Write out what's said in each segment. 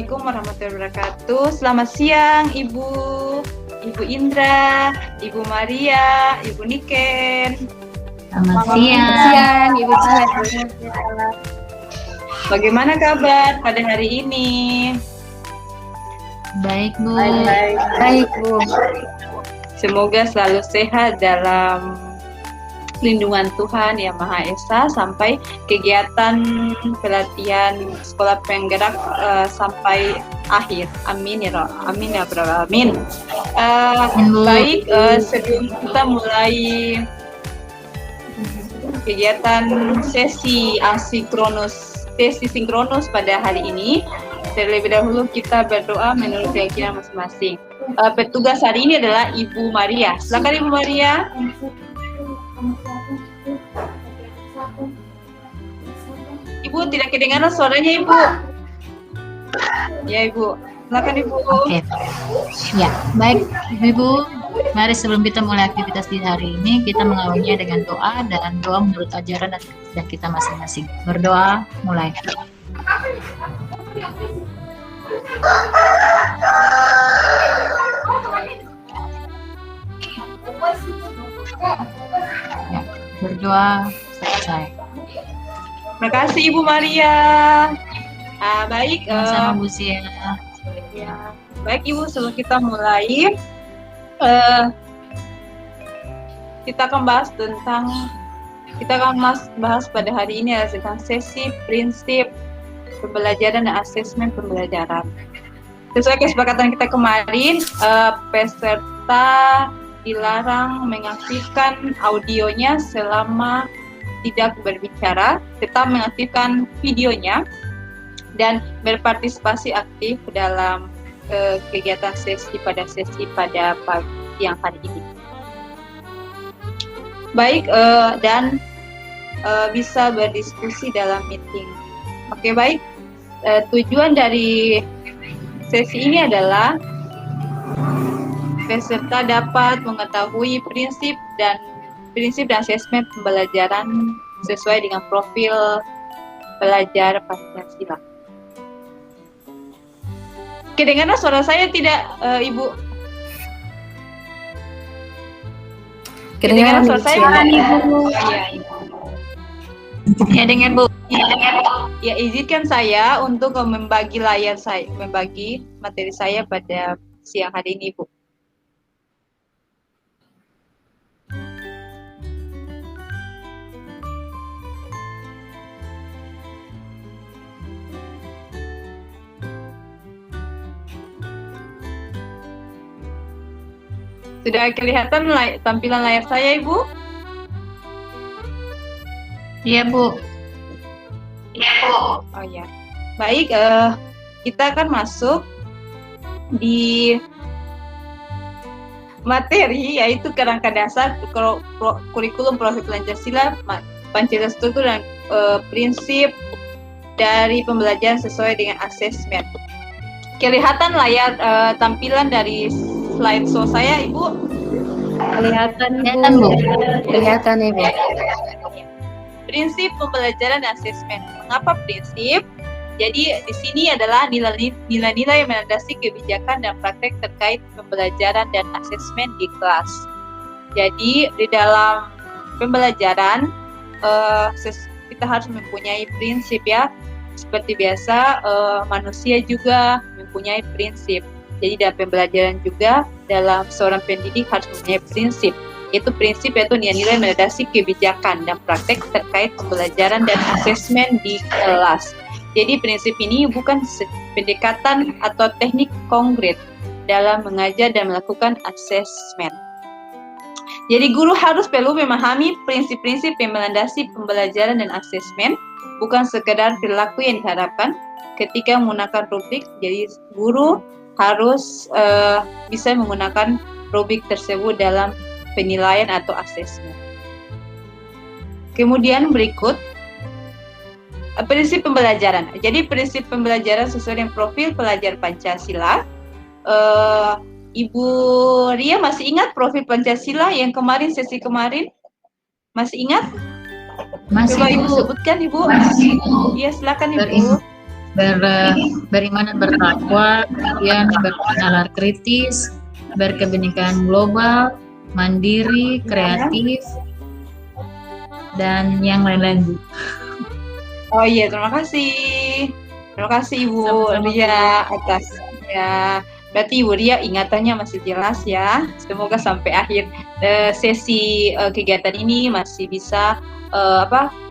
Assalamualaikum warahmatullahi wabarakatuh. Selamat siang Ibu Indra, Ibu Maria, Ibu Niken. Selamat siang Ibu Cina. Bagaimana kabar pada hari ini? Baik Bu. Baik Bu. Semoga selalu sehat dalam lindungan Tuhan Yang Maha Esa sampai kegiatan pelatihan sekolah penggerak sampai akhir. Amin ya Rabbal Alamin. Baik, sebelum kita mulai kegiatan sesi sinkronus pada hari ini, terlebih dahulu kita berdoa menurut keyakinan masing-masing. Petugas hari ini adalah Ibu Maria. Silakan Ibu Maria. Ibu tidak kedengaran suaranya Ibu. Ya Ibu, silakan Ibu. Oke. Ya, baik Ibu. Mari sebelum kita mulai aktivitas di hari ini, kita mengawalinya dengan doa dan doa menurut ajaran dan kita masing-masing. Berdoa, mulai. Ya, berdoa selesai. Terima kasih Ibu Maria. Baik. Sama Bu Sia. Ya. Baik Ibu, sebelum kita mulai, kita akan bahas pada hari ini adalah tentang sesi prinsip pembelajaran dan asesmen pembelajaran. Sesuai kesepakatan kita kemarin, peserta dilarang mengaktifkan audionya selama tidak berbicara, tetap mengaktifkan videonya dan berpartisipasi aktif dalam kegiatan sesi pada siang hari ini. Baik, dan bisa berdiskusi dalam meeting. Oke, baik. Tujuan dari sesi ini adalah peserta dapat mengetahui prinsip dan asesmen pembelajaran sesuai dengan profil pelajar Pancasila. Kedengaran suara saya tidak, Ibu? Kedengaran suara saya, Ibu? Ya, dengar Bu. Ya, izinkan saya untuk membagi materi saya pada siang hari ini, Bu. Sudah kelihatan tampilan layar saya, Ibu? Iya, Bu. Oh ya. Baik, kita akan masuk di materi yaitu kerangka dasar kurikulum profil Pancasila struktur dan prinsip dari pembelajaran sesuai dengan asesmen. Kelihatan layar tampilan dari slideshow saya, Ibu? Kelihatan Bu. Kelihatan Ibu. Prinsip pembelajaran dan asesmen. Mengapa prinsip? Jadi di sini adalah nilai-nilai yang melandasi kebijakan dan praktek terkait pembelajaran dan asesmen di kelas. Jadi di dalam pembelajaran kita harus mempunyai prinsip ya. Seperti biasa manusia juga mempunyai prinsip. Jadi dalam pembelajaran juga dalam seorang pendidik harus mempunyai prinsip. Prinsip yaitu nilai-nilai melandasi kebijakan dan praktek terkait pembelajaran dan asesmen di kelas. Jadi prinsip ini bukan pendekatan atau teknik konkret dalam mengajar dan melakukan asesmen. Jadi guru perlu memahami prinsip-prinsip yang melandasi pembelajaran dan asesmen, bukan sekedar perilaku yang diharapkan ketika menggunakan rubrik. Jadi guru harus bisa menggunakan rubrik tersebut dalam penilaian atau asesmen. Kemudian berikut prinsip pembelajaran. Jadi prinsip pembelajaran sesuai dengan profil pelajar Pancasila. Ibu Ria masih ingat profil Pancasila yang sesi kemarin? Masih ingat? Masih, Coba Ibu Bu. sebutkan, Ibu. Iya, silakan Ibu. beriman dan bertakwa, kemudian bernalar kritis, berkebinekaan global, mandiri, kreatif, dan yang lain-lain, Bu. Oh iya, terima kasih. Terima kasih Ibu Sama-sama, Ria atas ya. Berarti Ibu Ria ingatannya masih jelas ya. Semoga sampai akhir sesi kegiatan ini masih bisa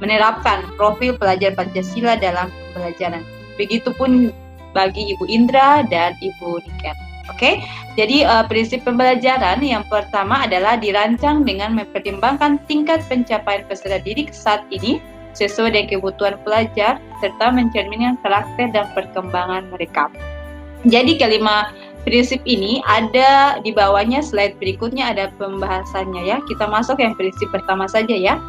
menerapkan profil pelajar Pancasila dalam pembelajaran. Begitupun bagi Ibu Indra dan Ibu Niken. Oke, jadi prinsip pembelajaran yang pertama adalah dirancang dengan mempertimbangkan tingkat pencapaian peserta didik saat ini sesuai dengan kebutuhan pelajar serta mencerminkan karakter dan perkembangan mereka. Jadi kelima prinsip ini ada di bawahnya, slide berikutnya ada pembahasannya ya. Kita masuk yang prinsip pertama saja ya.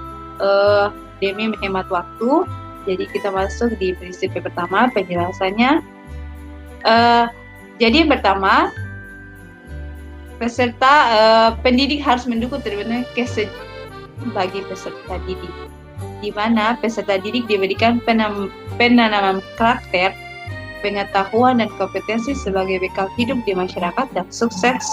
Demi menghemat waktu, jadi kita masuk di prinsip yang pertama penjelasannya. Jadi yang pertama, peserta pendidik harus mendukung terbentuknya bagi peserta didik, di mana peserta didik diberikan penanaman karakter, pengetahuan dan kompetensi sebagai bekal hidup di masyarakat dan sukses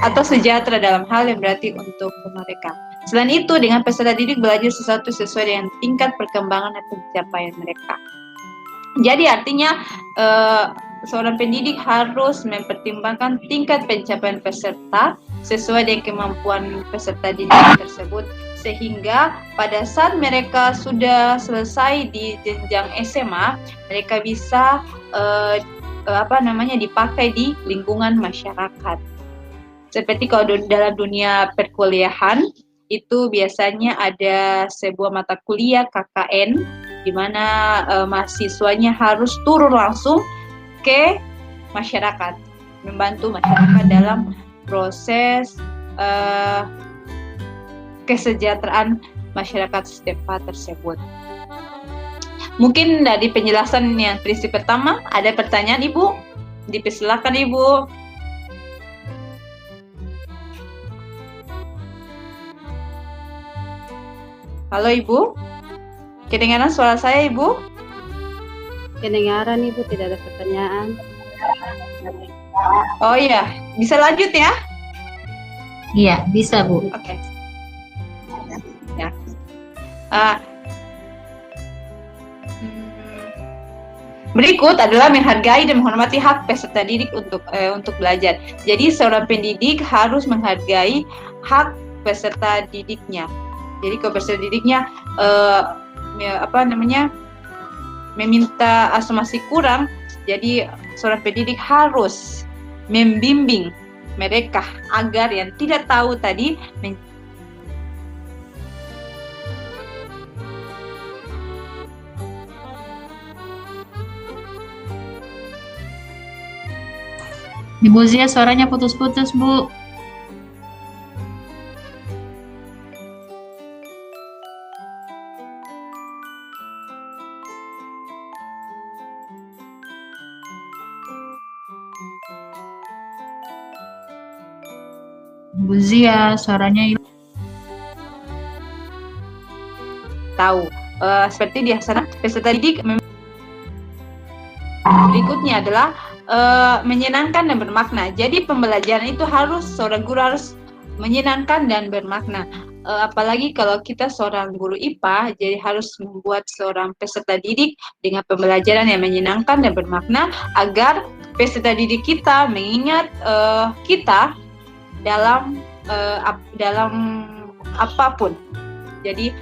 atau sejahtera dalam hal yang berarti untuk mereka. Selain itu, dengan peserta didik belajar sesuatu sesuai dengan tingkat perkembangan dan pencapaian mereka. Jadi artinya seorang pendidik harus mempertimbangkan tingkat pencapaian peserta sesuai dengan kemampuan peserta didik tersebut, sehingga pada saat mereka sudah selesai di jenjang SMA, mereka bisa dipakai di lingkungan masyarakat. Seperti kalau dalam dunia perkuliahan itu biasanya ada sebuah mata kuliah KKN di mana mahasiswanya harus turun langsung ke masyarakat, membantu masyarakat dalam proses kesejahteraan masyarakat setempat tersebut. Mungkin dari penjelasan yang prinsip pertama ada pertanyaan Ibu? Dipersilakan Ibu. Halo Ibu, kedengaran suara saya Ibu? Kedengaran Ibu, tidak ada pertanyaan. Oh iya, bisa lanjut ya? Iya, bisa Bu. Oke. Ya. Berikut adalah menghargai dan menghormati hak peserta didik untuk belajar. Jadi seorang pendidik harus menghargai hak peserta didiknya. Jadi kalau peserta didiknya meminta somasi kurang, jadi seorang pendidik harus membimbing mereka agar yang tidak tahu tadi Ibu Zia suaranya putus-putus, Bu. Bu Zia suaranya tahu. Seperti di sana peserta didik berikutnya adalah menyenangkan dan bermakna. Jadi pembelajaran itu seorang guru harus menyenangkan dan bermakna. Apalagi kalau kita seorang guru IPA, jadi harus membuat seorang peserta didik dengan pembelajaran yang menyenangkan dan bermakna agar peserta didik kita mengingat kita dalam apapun. Jadi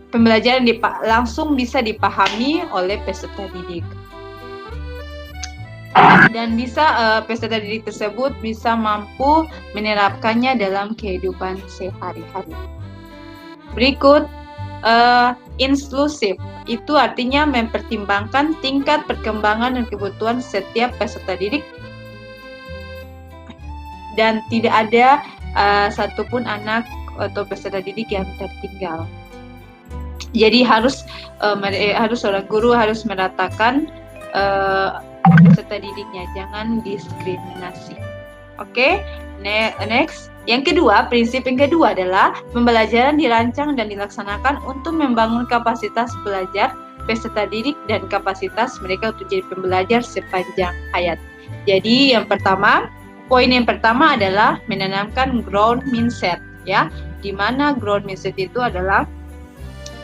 pembelajaran langsung bisa dipahami oleh peserta didik. Dan bisa peserta didik tersebut bisa mampu menerapkannya dalam kehidupan sehari-hari. Berikut, inklusif. Itu artinya mempertimbangkan tingkat perkembangan dan kebutuhan setiap peserta didik dan tidak ada satupun anak atau peserta didik yang tertinggal. Jadi harus seorang guru harus meratakan peserta didiknya, jangan diskriminasi. Oke, next. Yang kedua, prinsip yang kedua adalah pembelajaran dirancang dan dilaksanakan untuk membangun kapasitas belajar peserta didik dan kapasitas mereka untuk jadi pembelajar sepanjang hayat. Jadi poin yang pertama adalah menanamkan growth mindset, ya, di mana growth mindset itu adalah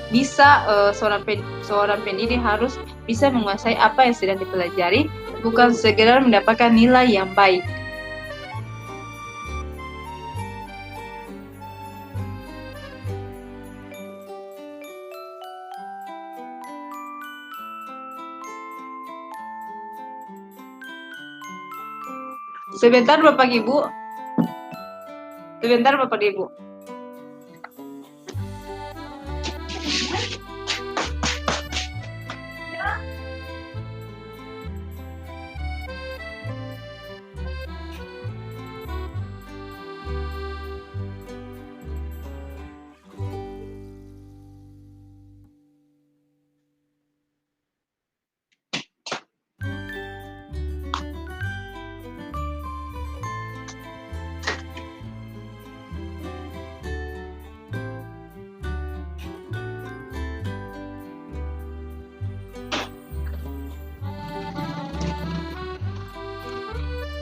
bisa seorang pendidik harus bisa menguasai apa yang sedang dipelajari, bukan segera mendapatkan nilai yang baik. Sebentar Bapak Ibu.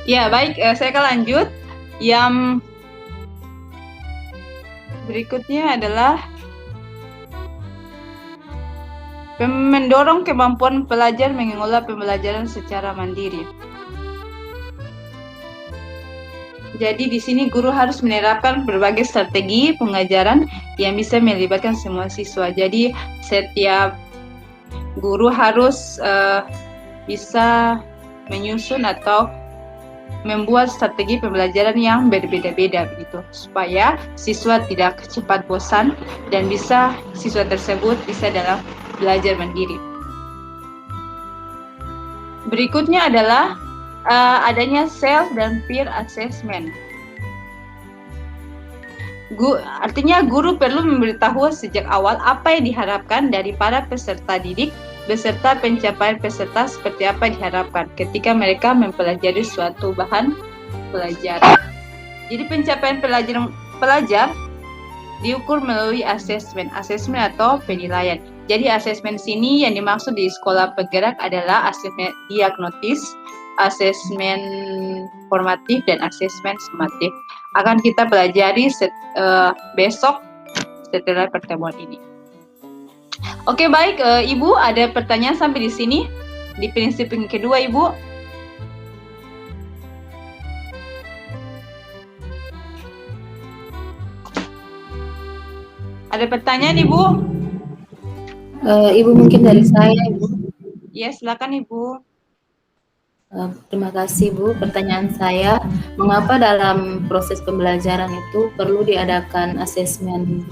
Ya, baik, saya akan lanjut. Yang berikutnya adalah mendorong kemampuan pelajar mengelola pembelajaran secara mandiri. Jadi di sini guru harus menerapkan berbagai strategi pengajaran yang bisa melibatkan semua siswa. Jadi setiap guru harus bisa menyusun atau membuat strategi pembelajaran yang berbeda-beda begitu, supaya siswa tidak cepat bosan dan siswa tersebut bisa dalam belajar mandiri. Berikutnya adalah adanya self dan peer assessment. Artinya guru perlu memberitahu sejak awal apa yang diharapkan dari para peserta didik beserta pencapaian peserta seperti apa diharapkan ketika mereka mempelajari suatu bahan pelajaran. Jadi pencapaian pelajar diukur melalui asesmen atau penilaian. Jadi asesmen sini yang dimaksud di sekolah penggerak adalah asesmen diagnotis, asesmen formatif, dan asesmen sumatif. Akan kita pelajari besok setelah pertemuan ini. Oke, baik, Ibu, ada pertanyaan sampai di sini? Di prinsip yang kedua, Ibu? Ada pertanyaan, Ibu? Ibu mungkin dari saya, Ibu. Ya, silakan, Ibu. Terima kasih, Bu. Pertanyaan saya, mengapa dalam proses pembelajaran itu perlu diadakan asesmen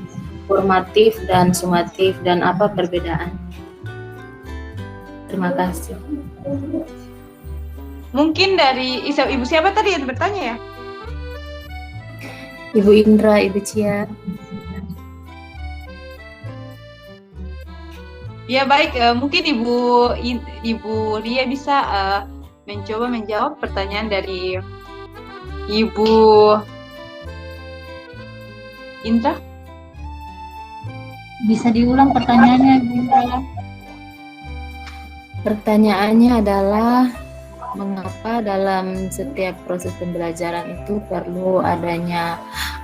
formatif dan sumatif, dan apa perbedaan? Terima kasih. Mungkin dari Ibu siapa tadi yang bertanya ya? Ibu Indra, Ibu Cia. Ya, baik, mungkin Ibu Ria bisa mencoba menjawab pertanyaan dari Ibu Indra. Bisa diulang pertanyaannya, Indra? Pertanyaannya adalah mengapa dalam setiap proses pembelajaran itu perlu adanya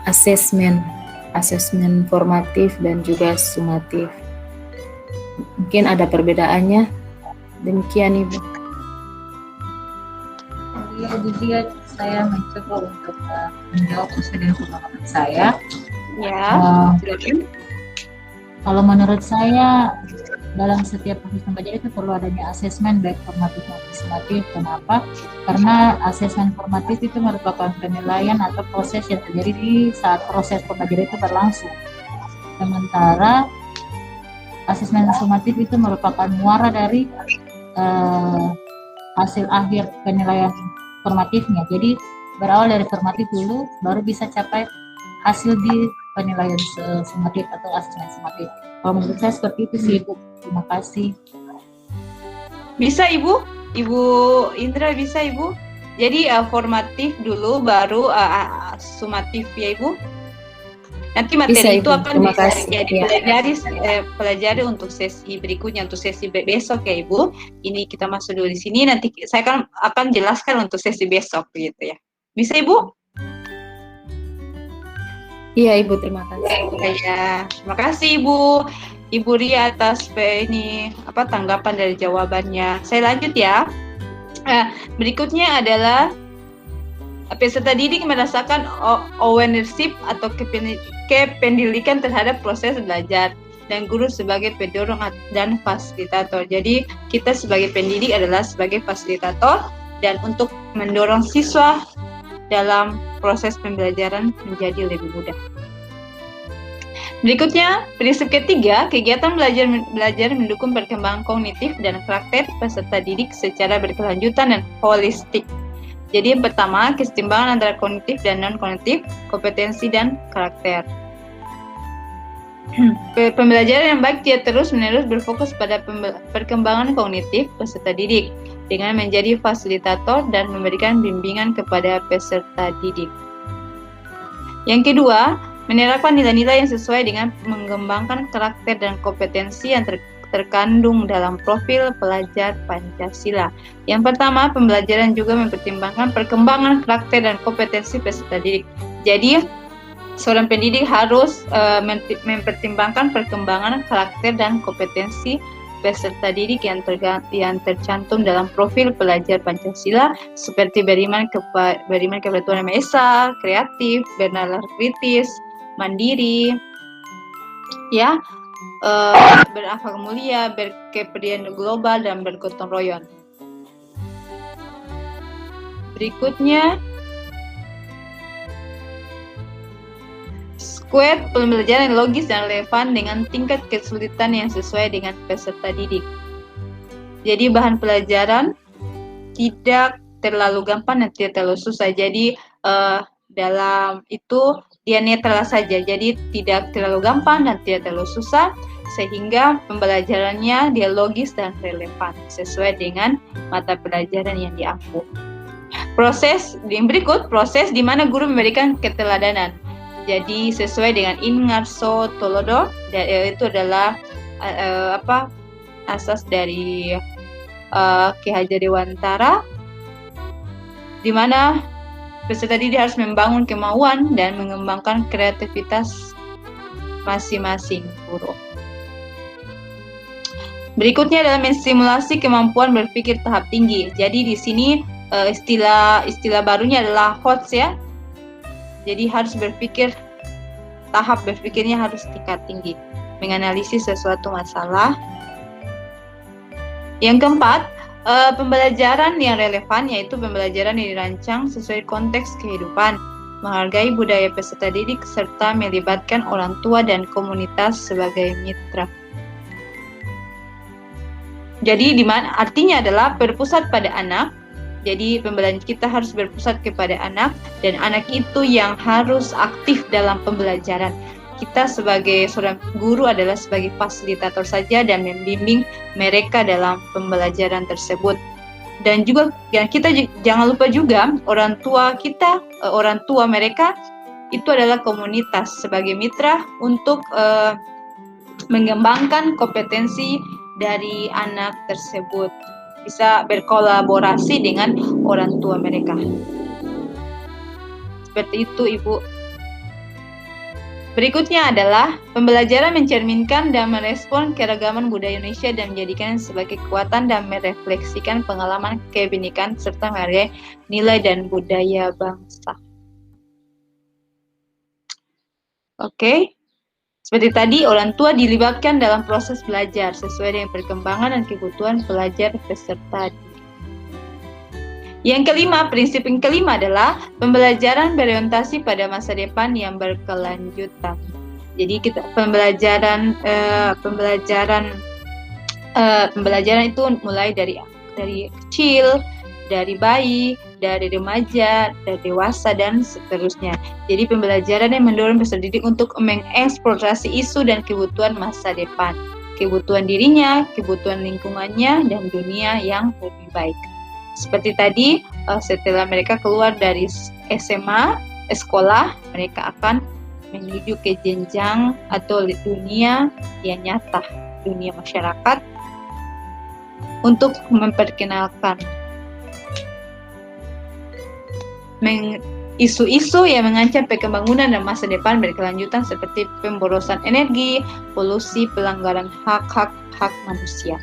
asesmen formatif dan juga sumatif. Mungkin ada perbedaannya. Demikian, Ibu. Ibu Dia, saya mencoba untuk menjawab sesuai dengan pengalaman saya. Ya, silakan. Kalau menurut saya, dalam setiap proses pembelajaran itu perlu adanya asesmen baik formatif maupun sumatif. Kenapa? Karena asesmen formatif itu merupakan penilaian atau proses yang terjadi di saat proses pembelajaran itu berlangsung. Sementara asesmen sumatif itu merupakan muara dari hasil akhir penilaian formatifnya. Jadi berawal dari formatif dulu, baru bisa capai hasil di penilaian sumatif atau asesmen sumatif. Kalau menurut saya seperti itu sih, Ibu. Terima kasih. Bisa, Ibu? Ibu Indra bisa, Ibu? Jadi formatif dulu, baru sumatif ya, Ibu? Nanti materi Bisa, itu Ibu. akan Terima bisa kasih. pelajari untuk sesi berikutnya, untuk sesi besok ya Ibu. Ini kita masuk dulu di sini, nanti saya akan jelaskan untuk sesi besok gitu ya. Bisa Ibu? Iya Ibu, terima kasih. Ya, terima kasih Ibu Ria atas tanggapan dari jawabannya. Saya lanjut ya. Berikutnya adalah peserta didik merasakan ownership atau kepemilikan terhadap proses belajar, dan guru sebagai pendorong dan fasilitator. Jadi kita sebagai pendidik adalah sebagai fasilitator dan untuk mendorong siswa dalam proses pembelajaran menjadi lebih mudah. Berikutnya, prinsip ketiga, kegiatan belajar mendukung perkembangan kognitif dan karakter peserta didik secara berkelanjutan dan holistik. Jadi yang pertama, keseimbangan antara kognitif dan non-kognitif, kompetensi dan karakter. Pembelajaran yang baik dia terus-menerus berfokus pada perkembangan kognitif peserta didik dengan menjadi fasilitator dan memberikan bimbingan kepada peserta didik. Yang kedua, menerapkan nilai-nilai yang sesuai dengan mengembangkan karakter dan kompetensi yang terkandung dalam profil pelajar Pancasila. Yang pertama, pembelajaran juga mempertimbangkan perkembangan karakter dan kompetensi peserta didik. Jadi, seorang pendidik harus mempertimbangkan perkembangan karakter dan kompetensi peserta didik yang tercantum dalam profil pelajar Pancasila, seperti beriman kepada Tuhan Yang Maha Esa, kreatif, bernalar kritis, mandiri, ya, berakhlak mulia, berkepedulian global, dan bergotong royong. Berikutnya, squad pembelajaran yang logis dan relevan dengan tingkat kesulitan yang sesuai dengan peserta didik. Jadi bahan pelajaran tidak terlalu gampang dan tidak terlalu susah. Jadi dalam itu dia netral saja. Jadi tidak terlalu gampang dan tidak terlalu susah, sehingga pembelajarannya dia logis dan relevan sesuai dengan mata pelajaran yang diampu. Proses yang berikut, proses di mana guru memberikan keteladanan. Jadi sesuai dengan Ingarso Tolodo, itu adalah asas dari Ki Hajar Dewantara, di mana peserta didik harus membangun kemauan dan mengembangkan kreativitas masing-masing guru. Berikutnya adalah menstimulasi kemampuan berpikir tahap tinggi. Jadi di sini istilah barunya adalah HOTS ya. Jadi harus tahap berpikirnya harus tingkat tinggi, menganalisis sesuatu masalah. Yang keempat, pembelajaran yang relevan, yaitu pembelajaran yang dirancang sesuai konteks kehidupan, menghargai budaya peserta didik, serta melibatkan orang tua dan komunitas sebagai mitra. Jadi artinya adalah berpusat pada anak. Jadi pembelajaran kita harus berpusat kepada anak, dan anak itu yang harus aktif dalam pembelajaran. Kita sebagai seorang guru adalah sebagai fasilitator saja dan membimbing mereka dalam pembelajaran tersebut. Dan juga kita jangan lupa juga orang tua mereka itu adalah komunitas sebagai mitra untuk mengembangkan kompetensi dari anak tersebut. Bisa berkolaborasi dengan orang tua mereka. Seperti itu, Ibu. Berikutnya adalah pembelajaran mencerminkan dan merespon keragaman budaya Indonesia dan menjadikan sebagai kekuatan dan merefleksikan pengalaman kebinekaan serta menghargai nilai dan budaya bangsa. Oke. Seperti tadi, orang tua dilibatkan dalam proses belajar sesuai dengan perkembangan dan kebutuhan pelajar peserta didik. Yang kelima, prinsip yang kelima adalah pembelajaran berorientasi pada masa depan yang berkelanjutan. Jadi pembelajaran itu mulai dari kecil, dari bayi, dari remaja, dari dewasa, dan seterusnya. Jadi pembelajaran yang mendorong peserta didik untuk mengeksplorasi isu dan kebutuhan masa depan, kebutuhan dirinya, kebutuhan lingkungannya, dan dunia yang lebih baik. Seperti tadi, setelah mereka keluar dari SMA, sekolah, mereka akan menuju ke jenjang atau dunia yang nyata, dunia masyarakat, untuk memperkenalkan isu-isu yang mengancam pembangunan dan masa depan berkelanjutan seperti pemborosan energi, polusi, pelanggaran hak manusia.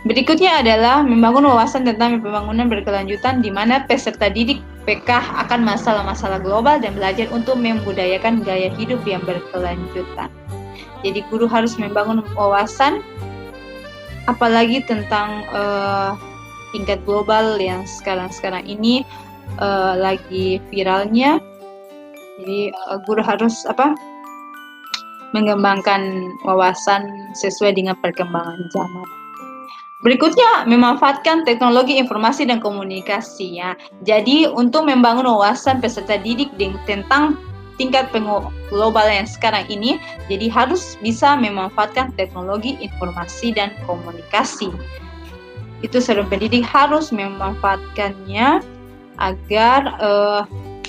Berikutnya adalah membangun wawasan tentang pembangunan berkelanjutan di mana peserta didik PK akan masalah-masalah global dan belajar untuk membudayakan gaya hidup yang berkelanjutan. Jadi guru harus membangun wawasan apalagi tentang tingkat global yang sekarang ini lagi viralnya. Jadi guru harus mengembangkan wawasan sesuai dengan perkembangan zaman. Berikutnya, memanfaatkan teknologi informasi dan komunikasi ya. Jadi untuk membangun wawasan peserta didik tentang tingkat global yang sekarang ini, jadi harus bisa memanfaatkan teknologi informasi dan komunikasi. Itu seorang pendidik harus memanfaatkannya agar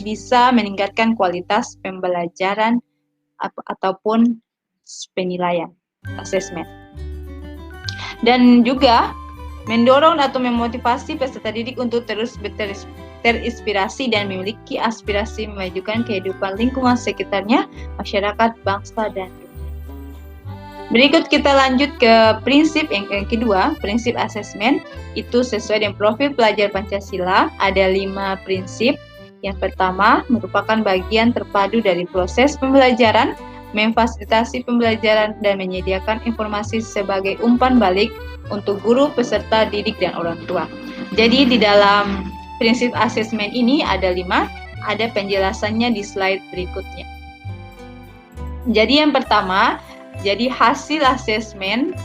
bisa meningkatkan kualitas pembelajaran ataupun penilaian, asesmen. Dan juga mendorong atau memotivasi peserta didik untuk terus terinspirasi dan memiliki aspirasi memajukan kehidupan lingkungan sekitarnya, masyarakat, bangsa, dan dunia. Berikut kita lanjut ke prinsip yang kedua, prinsip asesmen. Itu sesuai dengan profil pelajar Pancasila, ada 5 prinsip. Yang pertama, merupakan bagian terpadu dari proses pembelajaran, memfasilitasi pembelajaran dan menyediakan informasi sebagai umpan balik untuk guru, peserta didik, dan orang tua. Jadi di dalam prinsip asesmen ini ada 5, ada penjelasannya di slide berikutnya. Jadi yang pertama, jadi hasil asesmen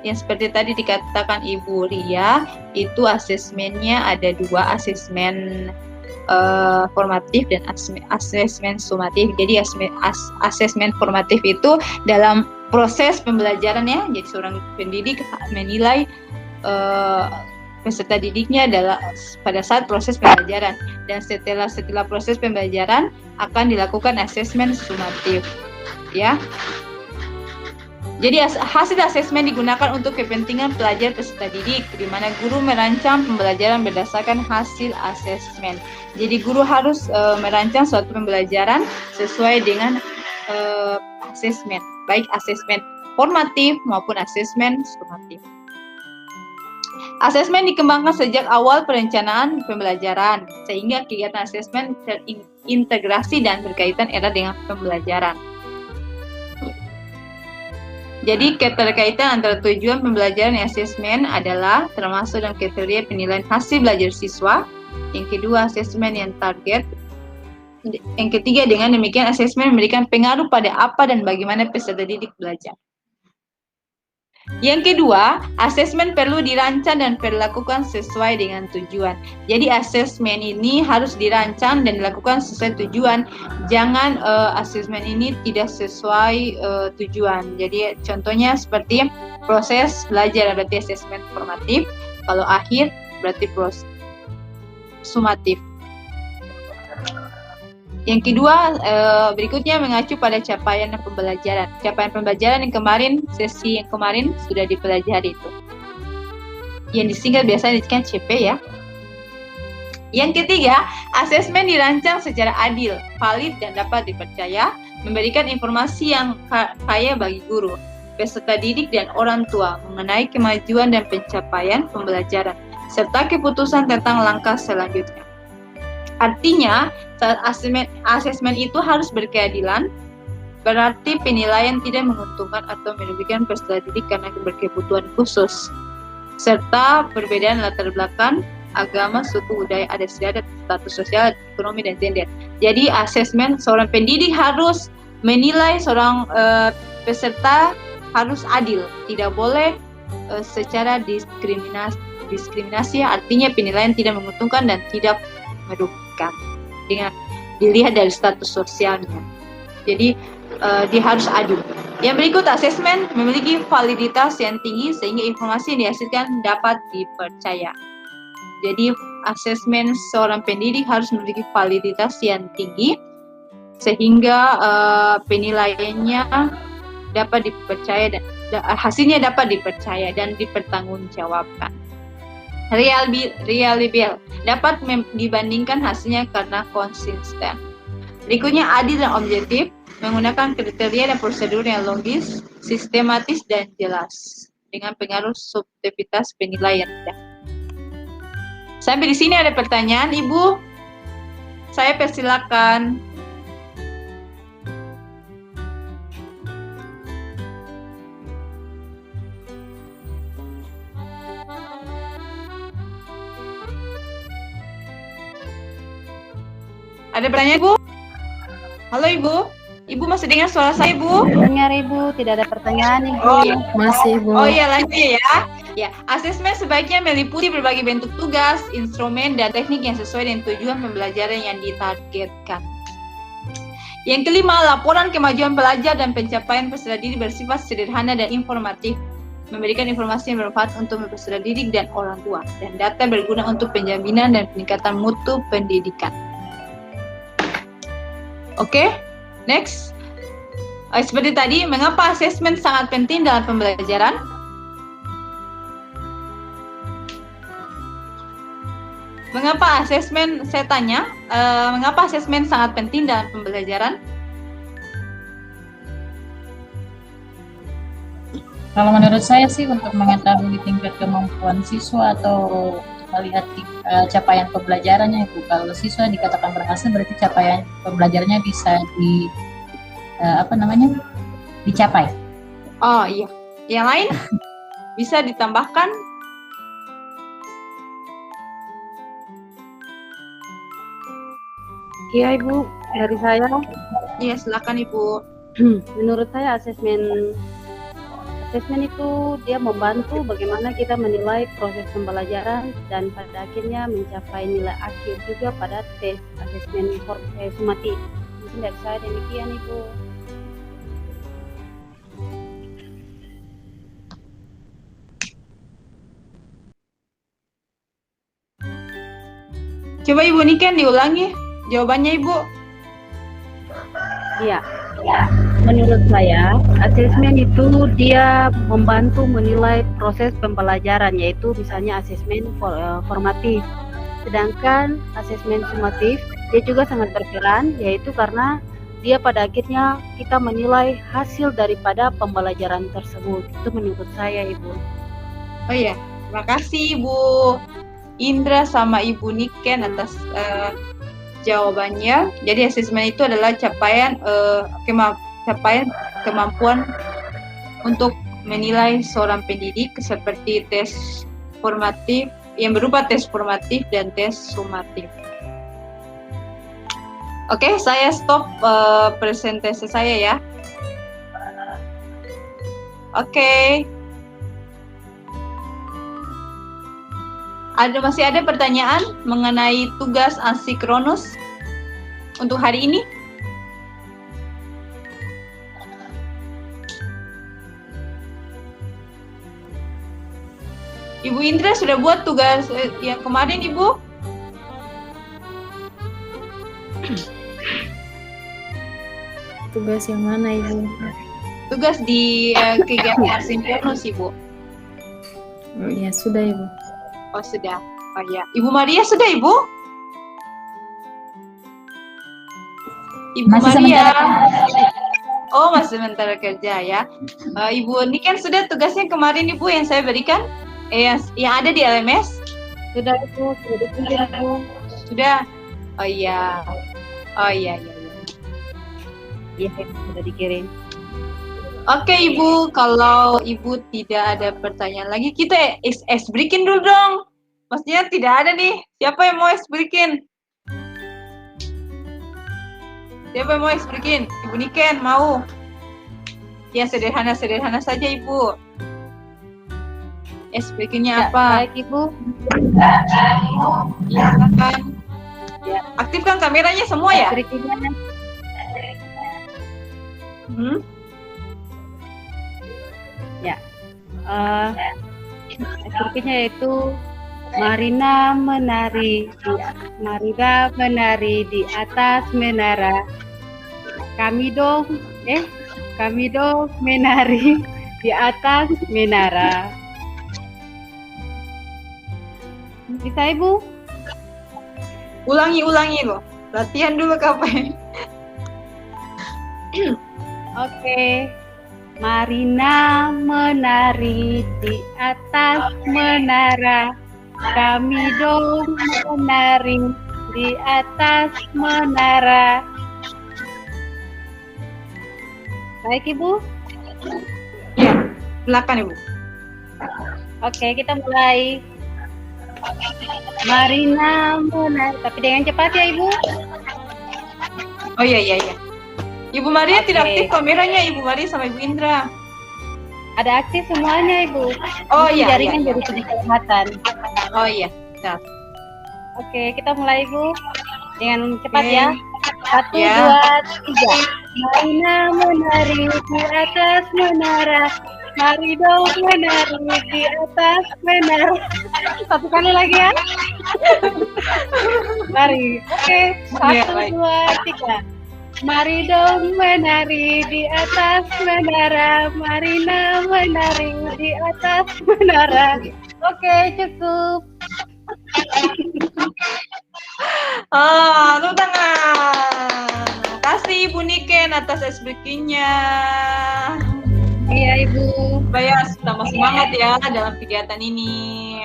yang seperti tadi dikatakan Ibu Ria, itu asesmennya ada 2, asesmen formatif dan asesmen sumatif. Jadi asesmen formatif itu dalam proses pembelajarannya, jadi seorang pendidik menilai peserta didiknya adalah pada saat proses pembelajaran, dan setelah proses pembelajaran akan dilakukan asesmen sumatif ya. Jadi hasil asesmen digunakan untuk kepentingan pelajar peserta didik, di mana guru merancang pembelajaran berdasarkan hasil asesmen. Jadi guru harus merancang suatu pembelajaran sesuai dengan asesmen, baik asesmen formatif maupun asesmen sumatif. Asesmen dikembangkan sejak awal perencanaan pembelajaran, sehingga kegiatan asesmen terintegrasi dan berkaitan erat dengan pembelajaran. Jadi keterkaitan antara tujuan pembelajaran dan asesmen adalah termasuk dalam kriteria penilaian hasil belajar siswa. Yang kedua, asesmen yang target. Yang ketiga, dengan demikian asesmen memberikan pengaruh pada apa dan bagaimana peserta didik belajar. Yang kedua, asesmen perlu dirancang dan dilakukan sesuai dengan tujuan. Jadi asesmen ini harus dirancang dan dilakukan sesuai tujuan. Jangan asesmen ini tidak sesuai tujuan. Jadi contohnya seperti proses belajar berarti asesmen formatif, kalau akhir berarti proses sumatif. Yang kedua, berikutnya mengacu pada capaian pembelajaran. Capaian pembelajaran yang kemarin, sesi yang kemarin sudah dipelajari itu. Yang disingkat biasanya disingkat CP ya. Yang ketiga, asesmen dirancang secara adil, valid, dan dapat dipercaya, memberikan informasi yang kaya bagi guru, peserta didik, dan orang tua mengenai kemajuan dan pencapaian pembelajaran, serta keputusan tentang langkah selanjutnya. Artinya, saat asesmen itu harus berkeadilan, berarti penilaian tidak menguntungkan atau merugikan peserta didik karena berkebutuhan khusus, serta perbedaan latar belakang, agama, suku, budaya, adat istiadat, status sosial, ekonomi, dan gender. Jadi asesmen seorang pendidik harus menilai seorang peserta harus adil, tidak boleh secara diskriminasi, artinya penilaian tidak menguntungkan dan tidak merugikan dengan dilihat dari status sosialnya. Jadi dia harus adil. Yang berikut, asesmen memiliki validitas yang tinggi sehingga informasi yang dihasilkan dapat dipercaya. Jadi asesmen seorang pendidik harus memiliki validitas yang tinggi sehingga penilaiannya dapat dipercaya dan hasilnya dapat dipercaya dan dipertanggungjawabkan. Reliable dapat dibandingkan hasilnya karena konsisten. Berikutnya adil dan objektif, menggunakan kriteria dan prosedur yang logis, sistematis dan jelas dengan pengaruh subjektivitas penilaian. Sampai di sini ada pertanyaan, Ibu? Saya persilakan. Ada pertanyaan, Ibu? Halo, Ibu. Ibu masih dengar suara saya, Bu? Dengar, Ibu. Tidak ada pertanyaan, Ibu. Oh, Masih, Bu. oh iya, lanjut ya. Ya, asesmen sebaiknya meliputi berbagai bentuk tugas, instrumen, dan teknik yang sesuai dengan tujuan pembelajaran yang ditargetkan. Yang kelima, laporan kemajuan pelajar dan pencapaian peserta didik bersifat sederhana dan informatif, memberikan informasi yang bermanfaat untuk peserta didik dan orang tua, dan data berguna untuk penjaminan dan peningkatan mutu pendidikan. Oke, next. Seperti tadi, mengapa asesmen sangat penting dalam pembelajaran? Mengapa asesmen, saya tanya, mengapa asesmen sangat penting dalam pembelajaran? Kalau menurut saya sih untuk mengetahui tingkat kemampuan siswa atau melihat capaian pembelajarannya itu. Kalau siswa dikatakan berhasil berarti capaian pembelajarannya bisa dicapai. Oh iya. Yang lain bisa ditambahkan? Iya, Ibu. Dari saya, Iya, silakan Ibu. menurut saya asesmen itu dia membantu bagaimana kita menilai proses pembelajaran dan pada akhirnya mencapai nilai akhir juga pada tes asesmen sumatif. Mungkin dari saya demikian, Ibu. Coba Ibu Niken diulangi jawabannya, Ibu. Iya. Menurut saya, asesmen itu dia membantu menilai proses pembelajaran, yaitu misalnya asesmen formatif. Sedangkan asesmen sumatif, dia juga sangat berperan, yaitu karena dia pada akhirnya kita menilai hasil daripada pembelajaran tersebut. Itu menurut saya, Ibu. Oh iya, terima kasih Ibu Indra sama Ibu Niken atas jawabannya. Jadi asesmen itu adalah capaian kemampuan untuk menilai seorang pendidik seperti tes formatif yang berupa tes formatif dan tes sumatif. Oke, saya stop presentasi saya ya. Oke. Masih ada pertanyaan mengenai tugas asinkronus untuk hari ini? Ibu Indra sudah buat tugas yang kemarin, Ibu? Tugas yang mana, Ibu? Tugas di kegiatan asinkronus, Ibu. Ya, sudah, Ibu. Oh, sudah. Oh ya. Ibu Maria sudah, Ibu? Ibu Masih Maria. sementara. Oh, masih sementara kerja ya. Ibu, ini kan sudah tugasnya kemarin, Ibu, yang saya berikan? Yang ada di LMS? Sudah, Ibu. Sudah dikirim, Ibu. Sudah. Oh iya. Oh iya. Iya, sudah dikirim. Oke, Ibu, kalau Ibu tidak ada pertanyaan lagi, kita es breaking dulu dong. Maksudnya tidak ada nih. Siapa yang mau es breaking? Siapa yang mau es breaking? Ibu Niken mau? Ya, sederhana saja, Ibu. Es breakingnya apa? Baik, Ibu. Ya, silakan. Ya. Aktifkan kameranya semua ya? Berikutnya. Ya, berikutnya yaitu Marina menari di atas menara kami dong menari di atas menara. Bisa Ibu? Ulangi loh. Latihan dulu kapan? Oke. Marina menari di atas menara. Kami dong menari di atas menara. Baik Ibu? Ya, silakan Ibu. Oke, kita mulai. Marina menari, tapi dengan cepat ya Ibu. Oh iya. Ibu Maria tidak Oke. aktif kameranya, Ibu Maria sama Ibu Indra. Ada aktif semuanya Ibu. Oh Mungkin iya. jaringan jadi sedikit kelihatan. Oh iya. Nah, Oke, kita mulai Ibu. Dengan cepat Oke. ya. 1, Ya. 2, 3. Marina menari di atas menara. Mari dong menari di atas menara. Satu kali lagi ya. Mari. Oke. Ya, 1, baik. 2, 3. Mari dong menari di atas menara. Marina menari di atas menara. Oke, cukup. Tepuk tangan. Terima kasih Ibu Niken atas SBQ-nya. Iya, Ibu. Supaya tambah semangat ya dalam kegiatan ini.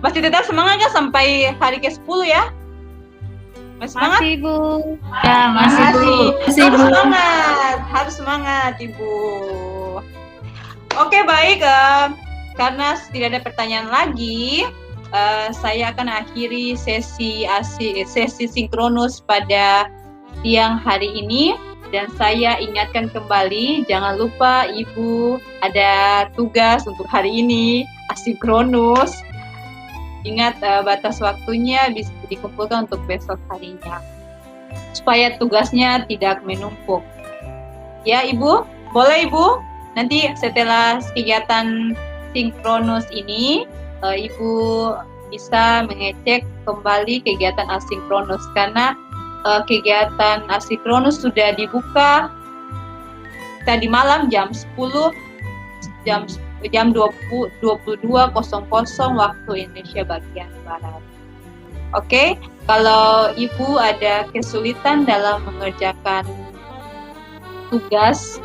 Masih tetap semangat ya sampai hari ke-10 ya? Masih semangat? Masih, Ibu. Ya, masih Bu. Harus semangat Ibu. Oke baik, karena tidak ada pertanyaan lagi, saya akan akhiri sesi sinkronus pada siang hari ini, dan saya ingatkan kembali, jangan lupa Ibu ada tugas untuk hari ini asinkronus. Ingat batas waktunya bisa dikumpulkan untuk besok harinya, supaya tugasnya tidak menumpuk. Ya Ibu, boleh Ibu? Nanti setelah kegiatan sinkronus ini, Ibu bisa mengecek kembali kegiatan asinkronus, karena kegiatan asinkronus sudah dibuka tadi malam jam 10, jam 22.00 waktu Indonesia bagian Barat. Oke, kalau Ibu ada kesulitan dalam mengerjakan tugas,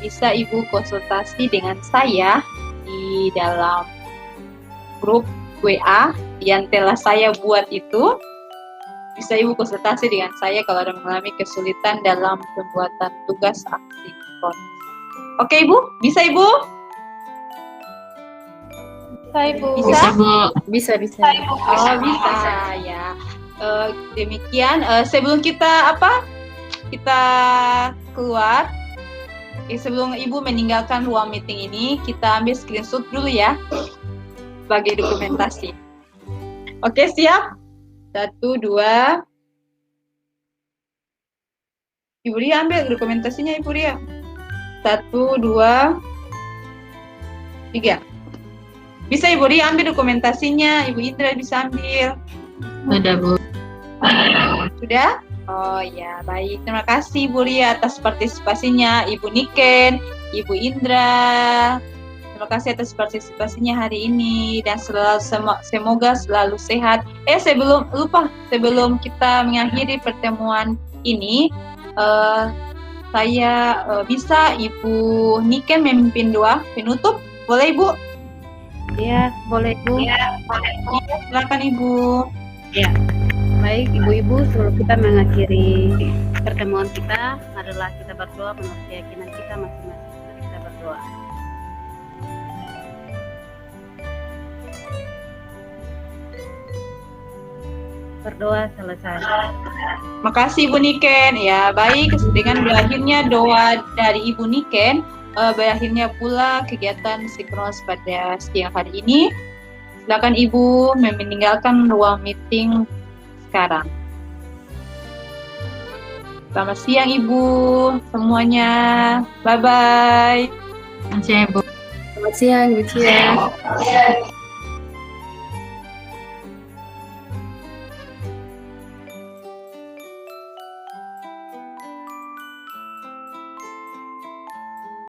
bisa Ibu konsultasi dengan saya di dalam grup WA yang telah saya buat itu. Bisa Ibu konsultasi dengan saya kalau ada mengalami kesulitan dalam pembuatan tugas asinkronus. Oke Ibu, bisa Ibu? Bisa, Ibu. Bisa? Bu. Bisa. Oh bisa ya. Demikian. Sebelum kita keluar, sebelum Ibu meninggalkan ruang meeting ini, kita ambil screenshot dulu ya sebagai dokumentasi. Oke siap? 1, 2. Ibu Ria ambil dokumentasinya Ibu Ria. 1, 2, 3. Bisa Ibu Ria ambil dokumentasinya, Ibu Indra bisa ambil. Sudah Bu. Sudah? Oh ya, baik. Terima kasih Ibu Ria atas partisipasinya, Ibu Niken, Ibu Indra. Terima kasih atas partisipasinya hari ini, dan semoga selalu sehat. Sebelum kita mengakhiri pertemuan ini, saya bisa Ibu Niken memimpin doa penutup, boleh Ibu? Ya, boleh Ibu. Iya, silakan Ibu. Ya. Baik, Ibu-ibu, sebelum kita mengakhiri pertemuan kita, adalah kita berdoa menurut keyakinan kita masing-masing. Mari kita berdoa. Berdoa selesai. Makasih Ibu Niken. Ya, baik, dengan berakhirnya doa dari Ibu Niken, berakhirnya pula kegiatan sinkronus pada siang hari ini. Silakan Ibu meninggalkan ruang meeting sekarang. Selamat siang Ibu semuanya. Bye bye. Selamat siang Bu. Selamat siang, Bu Cia.